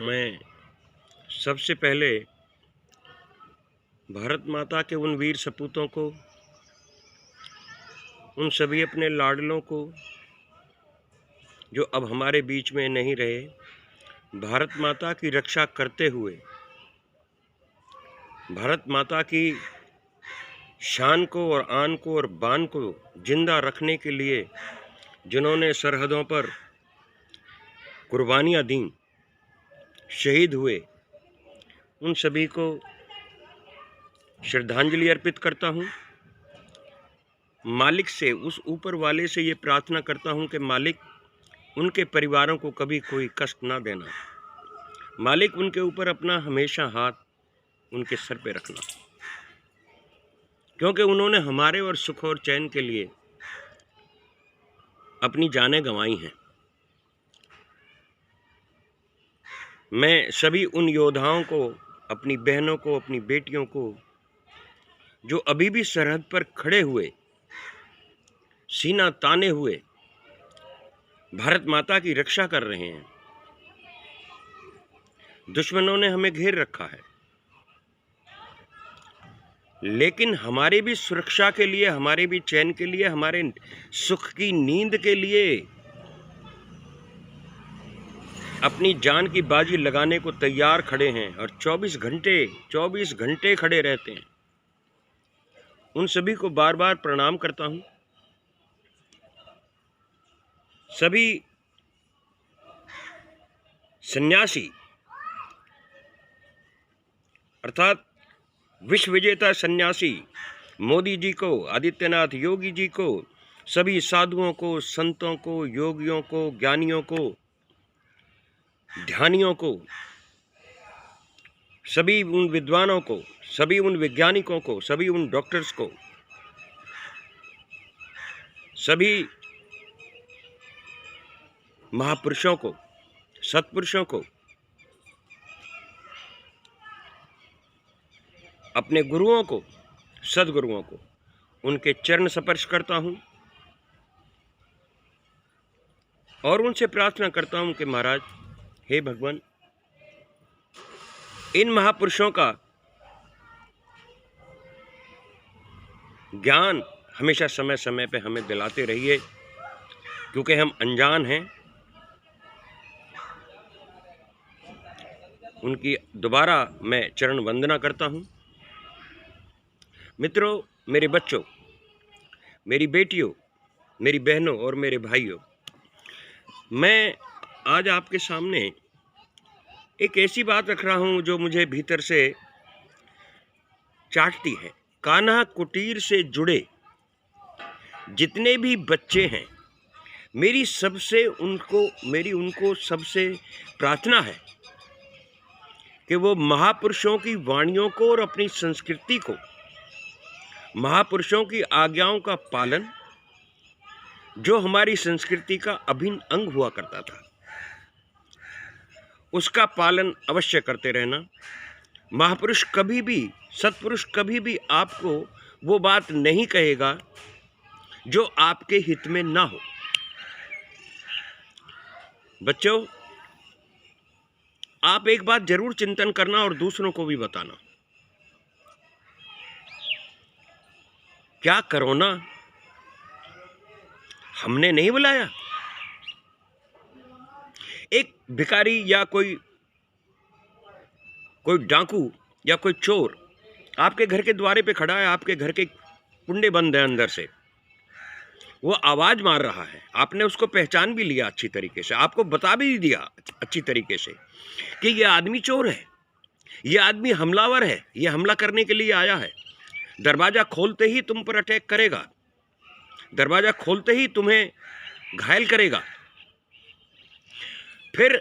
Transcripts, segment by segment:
मैं सबसे पहले भारत माता के उन वीर सपूतों को, उन सभी अपने लाडलों को जो अब हमारे बीच में नहीं रहे, भारत माता की रक्षा करते हुए भारत माता की शान को और आन को और बान को जिंदा रखने के लिए जिन्होंने सरहदों पर कुर्बानियाँ दीं, शहीद हुए, उन सभी को श्रद्धांजलि अर्पित करता हूँ। मालिक से, उस ऊपर वाले से ये प्रार्थना करता हूँ कि मालिक उनके परिवारों को कभी कोई कष्ट ना देना। मालिक उनके ऊपर अपना हमेशा हाथ उनके सर पे रखना, क्योंकि उन्होंने हमारे और सुख और चैन के लिए अपनी जानें गंवाई हैं। मैं सभी उन योद्धाओं को, अपनी बहनों को, अपनी बेटियों को जो अभी भी सरहद पर खड़े हुए, सीना ताने हुए भारत माता की रक्षा कर रहे हैं। दुश्मनों ने हमें घेर रखा है, लेकिन हमारे भी सुरक्षा के लिए, हमारे भी चैन के लिए, हमारे सुख की नींद के लिए अपनी जान की बाजी लगाने को तैयार खड़े हैं और 24 घंटे खड़े रहते हैं। उन सभी को बार बार प्रणाम करता हूं। सभी सन्यासी अर्थात विश्व विजेता सन्यासी मोदी जी को, आदित्यनाथ योगी जी को, सभी साधुओं को, संतों को, योगियों को, ज्ञानियों को, ध्यानियों को, सभी उन विद्वानों को, सभी उन वैज्ञानिकों को, सभी उन डॉक्टर्स को, सभी महापुरुषों को, सत्पुरुषों को, अपने गुरुओं को, सदगुरुओं को, उनके चरण स्पर्श करता हूं और उनसे प्रार्थना करता हूं कि महाराज, हे भगवान, इन महापुरुषों का ज्ञान हमेशा समय समय पे हमें दिलाते रहिए, क्योंकि हम अनजान हैं। उनकी दोबारा मैं चरण वंदना करता हूं। मित्रों, मेरे बच्चों, मेरी बेटियों, मेरी बहनों और मेरे भाइयों, मैं आज आपके सामने एक ऐसी बात रख रहा हूं जो मुझे भीतर से चाटती है। कान्हा कुटीर से जुड़े जितने भी बच्चे हैं, मेरी उनको सबसे प्रार्थना है कि वो महापुरुषों की वाणियों को और अपनी संस्कृति को, महापुरुषों की आज्ञाओं का पालन, जो हमारी संस्कृति का अभिन्न अंग हुआ करता था, उसका पालन अवश्य करते रहना। महापुरुष कभी भी, सत्पुरुष कभी भी आपको वो बात नहीं कहेगा जो आपके हित में ना हो। बच्चों, आप एक बात जरूर चिंतन करना और दूसरों को भी बताना। क्या कोरोना हमने नहीं बुलाया? एक भिखारी या कोई डाकू या कोई चोर आपके घर के द्वारे पे खड़ा है, आपके घर के कुंडे बंद है अंदर से, वो आवाज मार रहा है, आपने उसको पहचान भी लिया अच्छी तरीके से, आपको बता भी दिया अच्छी तरीके से कि ये आदमी चोर है, ये आदमी हमलावर है, ये हमला करने के लिए आया है। दरवाजा खोलते ही तुम पर अटैक करेगा, दरवाजा खोलते ही तुम्हें घायल करेगा। फिर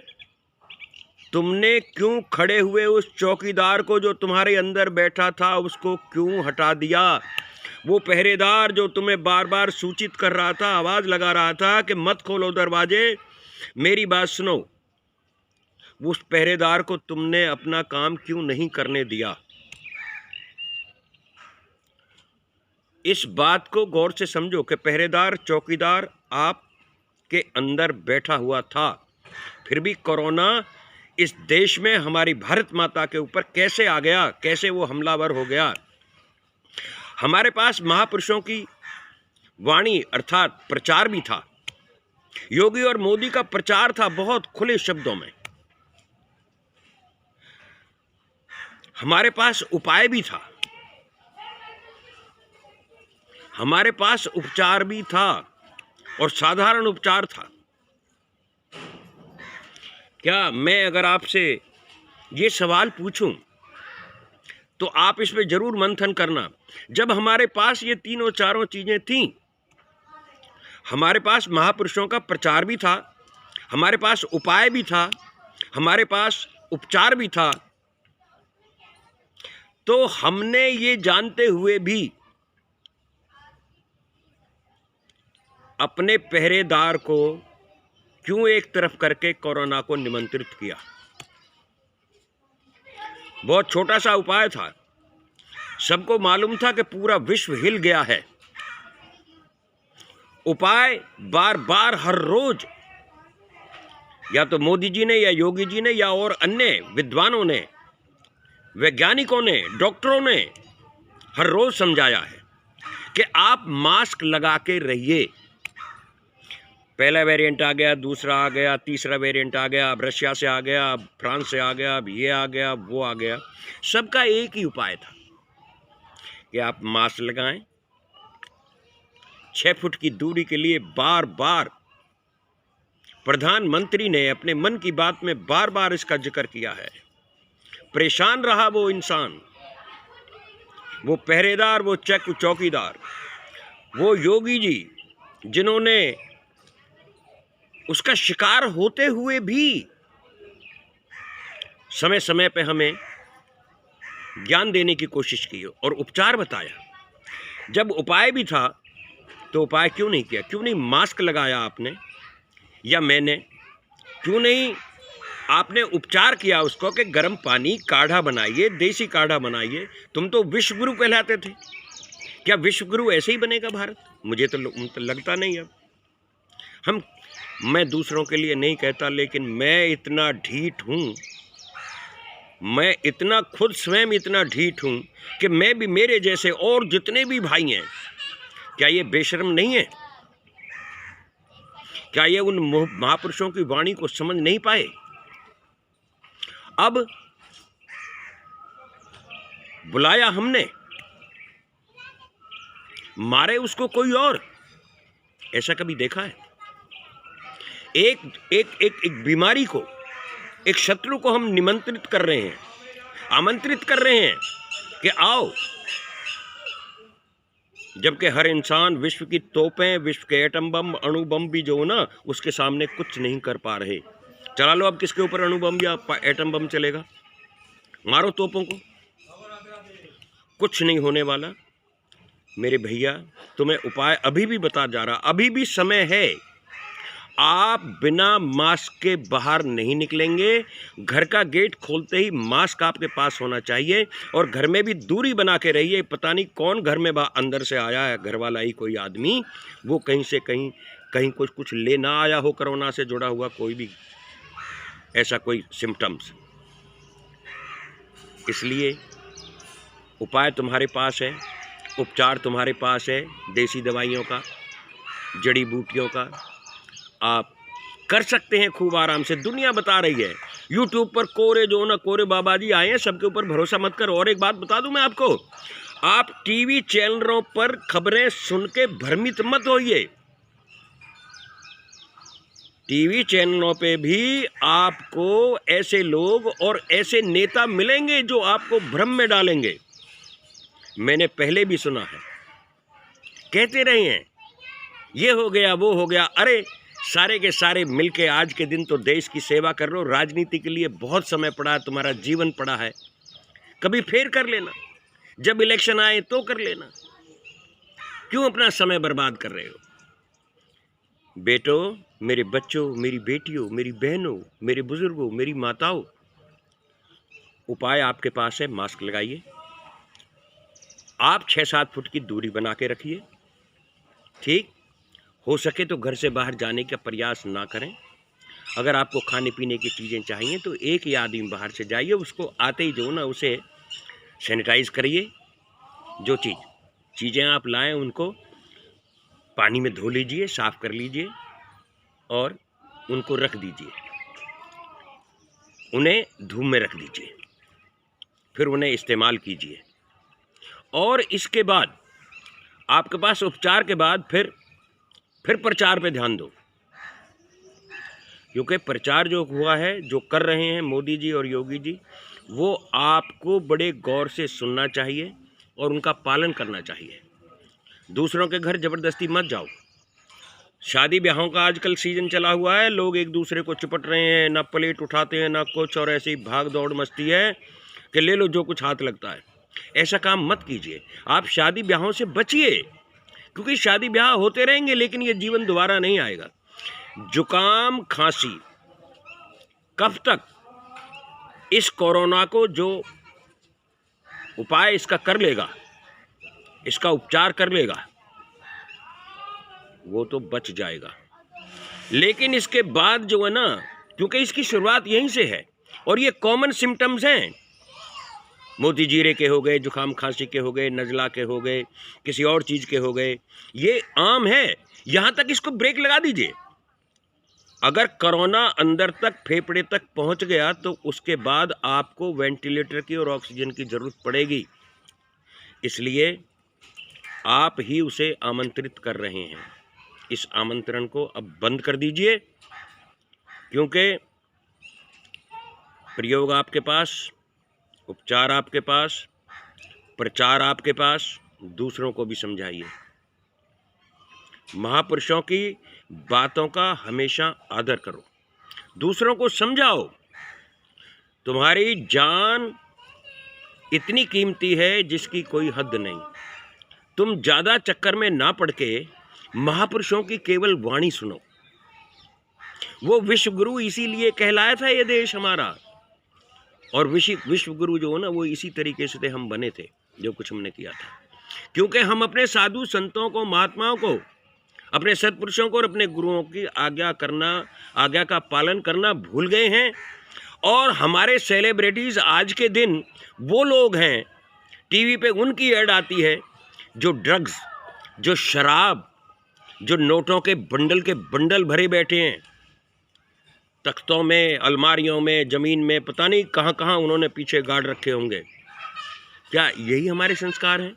तुमने क्यों खड़े हुए उस चौकीदार को जो तुम्हारे अंदर बैठा था, उसको क्यों हटा दिया? वो पहरेदार जो तुम्हें बार बार सूचित कर रहा था, आवाज लगा रहा था कि मत खोलो दरवाजे, मेरी बात सुनो, उस पहरेदार को तुमने अपना काम क्यों नहीं करने दिया? इस बात को गौर से समझो कि पहरेदार, चौकीदार आपके अंदर बैठा हुआ था, फिर भी कोरोना इस देश में हमारी भारत माता के ऊपर कैसे आ गया, कैसे वो हमलावर हो गया। हमारे पास महापुरुषों की वाणी अर्थात प्रचार भी था। योगी और मोदी का प्रचार था बहुत खुले शब्दों में। हमारे पास उपाय भी था, हमारे पास उपचार भी था और साधारण उपचार था। क्या मैं अगर आपसे ये सवाल पूछूं तो आप इस पे जरूर मंथन करना। जब हमारे पास ये तीनों चारों चीजें थीं, हमारे पास महापुरुषों का प्रचार भी था, हमारे पास उपाय भी था, हमारे पास उपचार भी था, तो हमने ये जानते हुए भी अपने पहरेदार को क्यों एक तरफ करके कोरोना को निमंत्रित किया। बहुत छोटा सा उपाय था, सबको मालूम था कि पूरा विश्व हिल गया है। उपाय बार बार हर रोज या तो मोदी जी ने या योगी जी ने या और अन्य विद्वानों ने, वैज्ञानिकों ने, डॉक्टरों ने हर रोज समझाया है कि आप मास्क लगा के रहिए। पहला वेरिएंट आ गया, दूसरा आ गया, तीसरा वेरिएंट आ गया, अब रशिया से आ गया, अब फ्रांस से आ गया, अब ये आ गया, अब वो आ गया। सबका एक ही उपाय था कि आप मास्क लगाएं। 6 फुट की दूरी के लिए बार बार प्रधानमंत्री ने अपने मन की बात में बार बार इसका जिक्र किया है। परेशान रहा वो इंसान, वो पहरेदार, वो चौकीदार, वो योगी जी जिन्होंने उसका शिकार होते हुए भी समय समय पे हमें ज्ञान देने की कोशिश की और उपचार बताया। जब उपाय भी था तो उपाय क्यों नहीं किया? क्यों नहीं मास्क लगाया आपने या मैंने? क्यों नहीं आपने उपचार किया उसको कि गर्म पानी काढ़ा बनाइए, देसी काढ़ा बनाइए? तुम तो विश्वगुरु कहलाते थे। क्या विश्वगुरु ऐसे ही बनेगा भारत? मुझे तो लगता नहीं। अब मैं दूसरों के लिए नहीं कहता, लेकिन मैं इतना ढीठ हूं, मैं इतना खुद स्वयं इतना ढीठ हूं कि मैं भी, मेरे जैसे और जितने भी भाई हैं, क्या ये बेशर्म नहीं है? क्या ये उन महापुरुषों की वाणी को समझ नहीं पाए? अब बुलाया हमने, मारे उसको कोई और। ऐसा कभी देखा है? एक एक एक एक बीमारी को, एक शत्रु को हम निमंत्रित कर रहे हैं, आमंत्रित कर रहे हैं कि आओ, जबकि हर इंसान विश्व की तोपें, विश्व के एटम बम, अणु बम भी जो ना, उसके सामने कुछ नहीं कर पा रहे। चला लो, अब किसके ऊपर अणु बम या एटम बम चलेगा? मारो तोपों को, कुछ नहीं होने वाला। मेरे भैया, तुम्हें उपाय अभी भी बता जा रहा, अभी भी समय है। आप बिना मास्क के बाहर नहीं निकलेंगे। घर का गेट खोलते ही मास्क आपके पास होना चाहिए और घर में भी दूरी बना के रहिए। पता नहीं कौन घर में अंदर से आया है, घर वाला ही कोई आदमी, वो कहीं से कहीं कुछ ले ना आया हो, कोरोना से जुड़ा हुआ कोई भी ऐसा कोई सिम्टम्स। इसलिए उपाय तुम्हारे पास है, उपचार तुम्हारे पास है, देसी दवाइयों का, जड़ी बूटियों का आप कर सकते हैं खूब आराम से। दुनिया बता रही है, यूट्यूब पर कोरे जो ना कोरे बाबा जी आए हैं, सबके ऊपर भरोसा मत करो। और एक बात बता दूं मैं आपको, आप टीवी चैनलों पर खबरें सुन के भ्रमित मत होइए। टीवी चैनलों पे भी आपको ऐसे लोग और ऐसे नेता मिलेंगे जो आपको भ्रम में डालेंगे। मैंने पहले भी सुना है, कहते रहे हैं ये हो गया, वो हो गया। अरे सारे के सारे मिलके आज के दिन तो देश की सेवा कर लो। राजनीति के लिए बहुत समय पड़ा है, तुम्हारा जीवन पड़ा है, कभी फेर कर लेना, जब इलेक्शन आए तो कर लेना। क्यों अपना समय बर्बाद कर रहे हो? बेटो, मेरे बच्चों, मेरी बेटियों, मेरी बहनों, मेरे बुजुर्गों, मेरी माताओं, उपाय आपके पास है। मास्क लगाइए, आप 6-7 फुट की दूरी बना के रखिए। ठीक हो सके तो घर से बाहर जाने का प्रयास ना करें। अगर आपको खाने पीने की चीज़ें चाहिए तो एक ही आदमी बाहर से जाइए, उसको आते ही जो ना उसे सैनिटाइज करिए। जो चीज़ें आप लाएं उनको पानी में धो लीजिए, साफ़ कर लीजिए और उनको रख दीजिए, उन्हें धूप में रख दीजिए, फिर उन्हें इस्तेमाल कीजिए। और इसके बाद आपके पास उपचार के बाद फिर प्रचार पे ध्यान दो, क्योंकि प्रचार जो हुआ है, जो कर रहे हैं मोदी जी और योगी जी, वो आपको बड़े गौर से सुनना चाहिए और उनका पालन करना चाहिए। दूसरों के घर ज़बरदस्ती मत जाओ। शादी ब्याहों का आजकल सीज़न चला हुआ है, लोग एक दूसरे को चिपट रहे हैं, ना प्लेट उठाते हैं ना कुछ, और ऐसी भाग दौड़ मस्ती है कि ले लो जो कुछ हाथ लगता है। ऐसा काम मत कीजिए। आप शादी ब्याहों से बचिए, क्योंकि शादी ब्याह होते रहेंगे लेकिन ये जीवन दोबारा नहीं आएगा। जुकाम खांसी कब तक इस कोरोना को जो उपाय इसका कर लेगा, इसका उपचार कर लेगा, वो तो बच जाएगा। लेकिन इसके बाद जो है ना, क्योंकि इसकी शुरुआत यहीं से है और ये कॉमन सिम्टम्स हैं, मोती जीरे के हो गए, जुकाम खांसी के हो गए, नज़ला के हो गए, किसी और चीज़ के हो गए, ये आम है। यहाँ तक इसको ब्रेक लगा दीजिए। अगर कोरोना अंदर तक, फेफड़े तक पहुँच गया तो उसके बाद आपको वेंटिलेटर की और ऑक्सीजन की ज़रूरत पड़ेगी। इसलिए आप ही उसे आमंत्रित कर रहे हैं। इस आमंत्रण को अब बंद कर दीजिए, क्योंकि प्रयोग आपके पास, उपचार आपके पास, प्रचार आपके पास। दूसरों को भी समझाइए। महापुरुषों की बातों का हमेशा आदर करो, दूसरों को समझाओ। तुम्हारी जान इतनी कीमती है जिसकी कोई हद नहीं। तुम ज़्यादा चक्कर में ना पड़ के महापुरुषों की केवल वाणी सुनो। वो विश्व गुरु इसीलिए कहलाया था ये देश हमारा, और विश्व गुरु जो है ना, वो इसी तरीके से हम बने थे, जो कुछ हमने किया था। क्योंकि हम अपने साधु संतों को, महात्माओं को, अपने सत्पुरुषों को और अपने गुरुओं की आज्ञा का पालन करना भूल गए हैं। और हमारे सेलिब्रिटीज़ आज के दिन वो लोग हैं, टीवी पे उनकी ऐड आती है, जो ड्रग्स, जो शराब, जो नोटों के बंडल भरे बैठे हैं, तख्तों में, अलमारियों में, ज़मीन में, पता नहीं कहाँ कहाँ उन्होंने पीछे गार्ड रखे होंगे। क्या यही हमारे संस्कार हैं?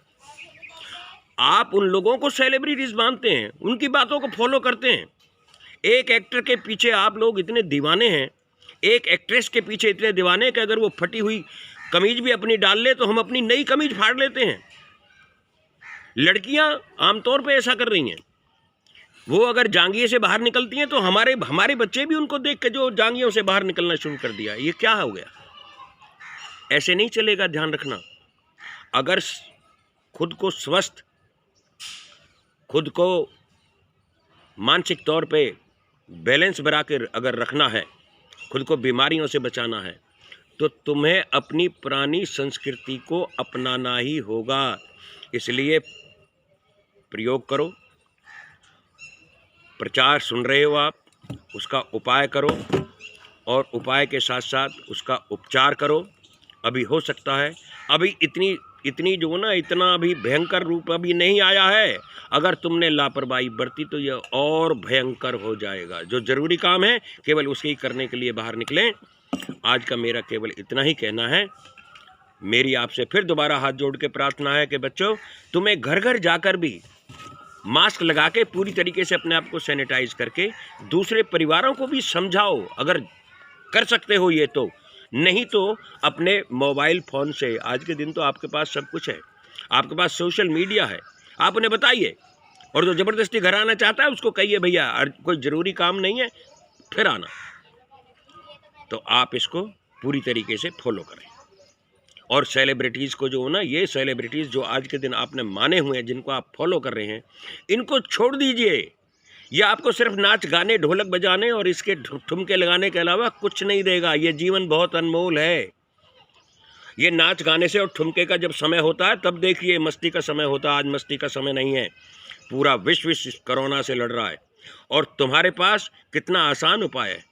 आप उन लोगों को सेलिब्रिटीज़ मानते हैं, उनकी बातों को फॉलो करते हैं। एक एक्टर के पीछे आप लोग इतने दीवाने हैं, एक एक्ट्रेस के पीछे इतने दीवाने हैं कि अगर वो फटी हुई कमीज भी अपनी डाल ले तो हम अपनी नई कमीज फाड़ लेते हैं। लड़कियां आमतौर पे ऐसा कर रही हैं। वो अगर जांघिए से बाहर निकलती हैं तो हमारे बच्चे भी उनको देख के जो जांघियों से बाहर निकलना शुरू कर दिया। ये क्या हो गया? ऐसे नहीं चलेगा, ध्यान रखना। अगर खुद को स्वस्थ, खुद को मानसिक तौर पे बैलेंस बना कर अगर रखना है, खुद को बीमारियों से बचाना है, तो तुम्हें अपनी पुरानी संस्कृति को अपनाना ही होगा। इसलिए प्रयोग करो। प्रचार सुन रहे हो आप, उसका उपाय करो, और उपाय के साथ साथ उसका उपचार करो। अभी हो सकता है, अभी इतनी जो ना, इतना अभी भयंकर रूप अभी नहीं आया है। अगर तुमने लापरवाही बरती तो यह और भयंकर हो जाएगा। जो ज़रूरी काम है केवल उसके ही करने के लिए बाहर निकलें। आज का मेरा केवल इतना ही कहना है। मेरी आपसे फिर दोबारा हाथ जोड़ के प्रार्थना है कि बच्चों, तुम्हें घर घर जाकर भी मास्क लगा के पूरी तरीके से अपने आप को सैनिटाइज करके दूसरे परिवारों को भी समझाओ, अगर कर सकते हो ये तो। नहीं तो अपने मोबाइल फ़ोन से, आज के दिन तो आपके पास सब कुछ है, आपके पास सोशल मीडिया है, आप उन्हें बताइए। और जो ज़बरदस्ती घर आना चाहता है उसको कहिए भैया कोई ज़रूरी काम नहीं है, फिर आना। तो आप इसको पूरी तरीके से फॉलो करें। और सेलिब्रिटीज़ को जो हो ना, ये सेलिब्रिटीज़ जो आज के दिन आपने माने हुए हैं, जिनको आप फॉलो कर रहे हैं, इनको छोड़ दीजिए। ये आपको सिर्फ नाच गाने, ढोलक बजाने और इसके ठुमके लगाने के अलावा कुछ नहीं देगा। ये जीवन बहुत अनमोल है। ये नाच गाने से और ठुमके का जब समय होता है तब देखिए, मस्ती का समय होता है। आज मस्ती का समय नहीं है। पूरा विश्व इस कोरोना से लड़ रहा है और तुम्हारे पास कितना आसान उपाय है।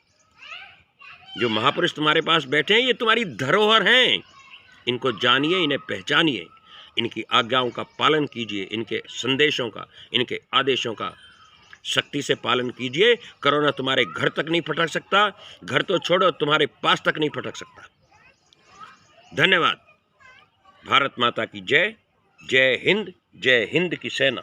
जो महापुरुष तुम्हारे पास बैठे हैं ये तुम्हारी धरोहर हैं। इनको जानिए, इन्हें पहचानिए, इनकी आज्ञाओं का पालन कीजिए, इनके संदेशों का, इनके आदेशों का सख्ती से पालन कीजिए। कोरोना तुम्हारे घर तक नहीं फटक सकता, घर तो छोड़ो तुम्हारे पास तक नहीं फटक सकता। धन्यवाद। भारत माता की जय। जय हिंद की सेना।